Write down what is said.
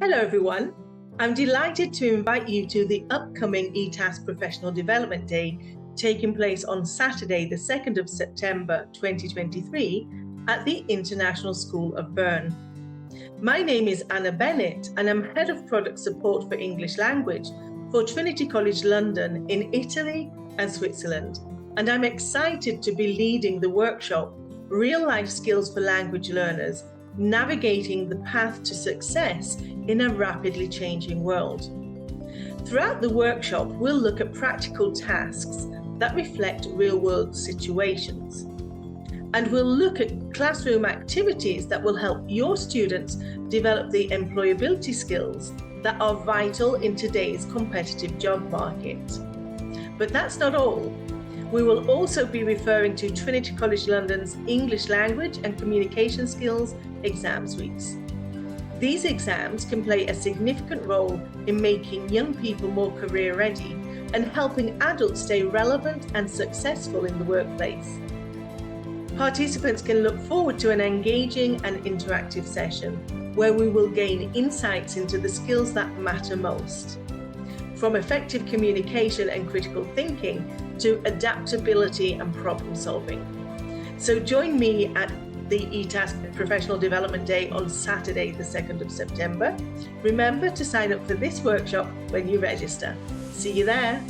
Hello everyone, I'm delighted to invite you to the upcoming ETAS Professional Development Day taking place on Saturday the 2nd of September 2023 at the International School of Bern. My name is Bennett and I'm Head of Product Support for English Language for Trinity College London in Italy and Switzerland, and I'm excited to be leading the workshop Real Life Skills for Language Learners, Navigating the Path to Success in a Rapidly Changing World. Throughout the workshop, we'll look at practical tasks that reflect real-world situations. And we'll look at classroom activities that will help your students develop the employability skills that are vital in today's competitive job market. But that's not all. We will also be referring to Trinity College London's English Language and Communication Skills exam suites. These exams can play a significant role in making young people more career ready and helping adults stay relevant and successful in the workplace. Participants can look forward to an engaging and interactive session where we will gain insights into the skills that matter most, from effective communication and critical thinking to adaptability and problem solving. So join me at the ETAS Professional Development Day on Saturday the 2nd of September. Remember to sign up for this workshop when you register. See you there.